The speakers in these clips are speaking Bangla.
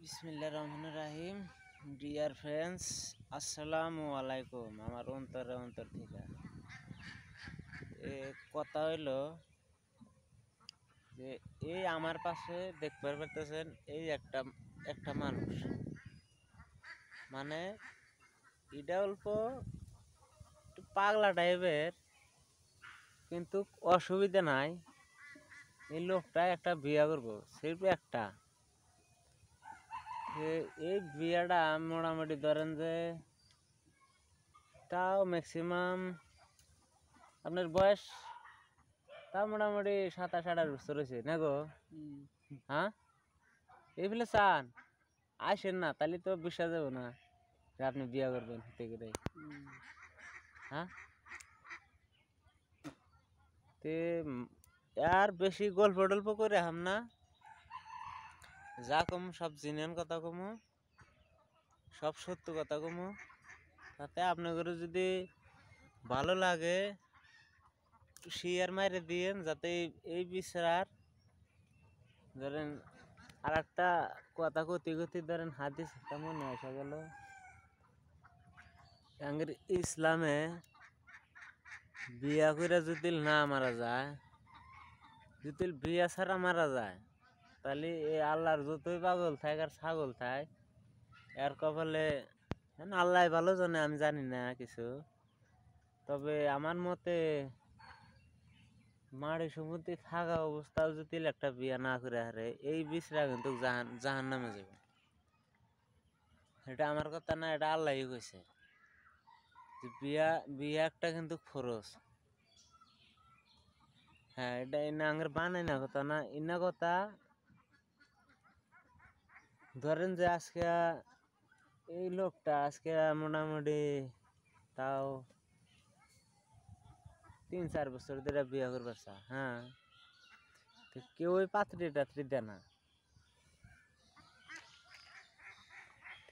বিসমিল্লাহির রহমানির রহিম। ডিয়ার ফ্রেন্ডস, আসসালামু আলাইকুম। আমার অন্তর থেকে কথা হইলো যে এই আমার পাশে দেখতে পারতেছেন, এই একটা একটা মানুষ, মানে এটা অল্প একটু পাগলা টাইপের, কিন্তু অসুবিধা নাই। এই লোকটা একটা বিয়া করবো, সেরকম একটা এই বিয়াটা মোটামুটি ধরেন যে তাও ম্যাক্সিমাম আপনার বয়স তাও মোটামুটি 27-28 হয়েছে না গো? হ্যাঁ, এই ফেলে চান আসেন না, তাহলে তো বিশ্বাস যাবো না যে আপনি বিয়া করবেন হতে করে। হ্যাঁ, তে আর বেশি গল্প টল্প করে হাম না, যা কম সব জিনিয়ান কথা কমু, সব সত্য কথা কমু। তাতে আপনাদের যদি ভালো লাগে শেয়ার মাইরে দিয়েন, যাতে এই বিচার ধরেন। আর একটা কথা কতি ধরেন হাদিস কেমন আসা গেল, ইসলামে বিয়া করে যদি না মারা যায়, যদি বিয়া ছাড়া মারা যায়, তাহলে এই আল্লাহর যতই পাগল থাক আর ছাগল থাক, এর কপালে আল্লাহ ভালো জানে, আমি জানি না কিছু। তবে আমার মতে মাড়ি সম্পত্তি থাকা অবস্থাও যদি একটা বিয়া না করে হারে, এই বিষরা কিন্তু জাহান নামে যাবে। এটা আমার কথা না, এটা আল্লাহই কইছে। বিয়া বিয়া একটা কিন্তু খরচ। হ্যাঁ, এটা ইনা আঙ্গের বানাই না কথা না, ইনা কথা ধরেন যে আজকে এই লোকটা আজকে মোটামুটি তাও 3-4 বছর ধরে বিয়া করবার চা। হ্যাঁ, কেউ ওই পাত্রী টাত্রী দেয় না।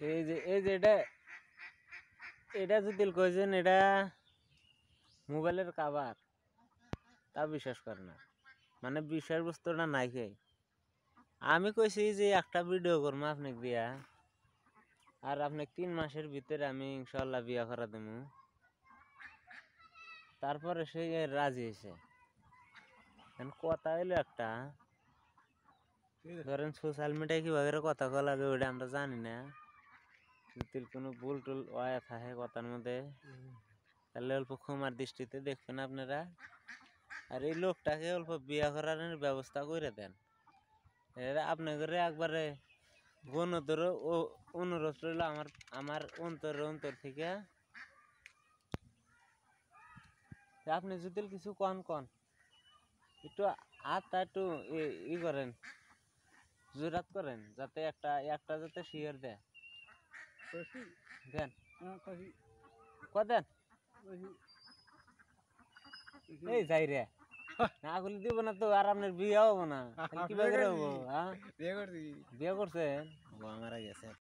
এই যে এটা যদি কইছেন এটা মোবাইলের কাভার, তা বিশ্বাস করে না, মানে বিষয়বস্তুটা নাই খাই। আমি কইছি যে একটা ভিডিও করবো আপনাকে দিয়া, আর আপনাকে 3 মাসের ভিতরে আমি ইনশাল্লাহ বিয়া করা দেবো। তারপরে সে রাজি হয়েছে। কথা হইলো একটা, ধরেন সোশ্যাল মিডিয়ায় কিভাবে কথা কওয়া লাগে ওটা আমরা জানি না। যদি কোনো ভুল টুল ওয়া থাকে কথার মধ্যে, তাহলে অল্প ক্ষমার দৃষ্টিতে দেখবেন আপনারা। আর এই লোকটাকে অল্প বিয়া করার ব্যবস্থা করে দেন। আপনাদের একবারে গণতর অনুরোধ রইল আমার অন্তর থেকে। আপনি যদি কিছু কন একটু হাতটা একটু ই করেন, জোরাত করেন, যাতে একটা যাতে শিয়ার দেন। দেন এই যাই রে না করলে দিব না তো, আর আপনার বিয়ে হবো না, কিভাবে হবো? হ্যাঁ, বিয়ে করছেন, মারা গেছে।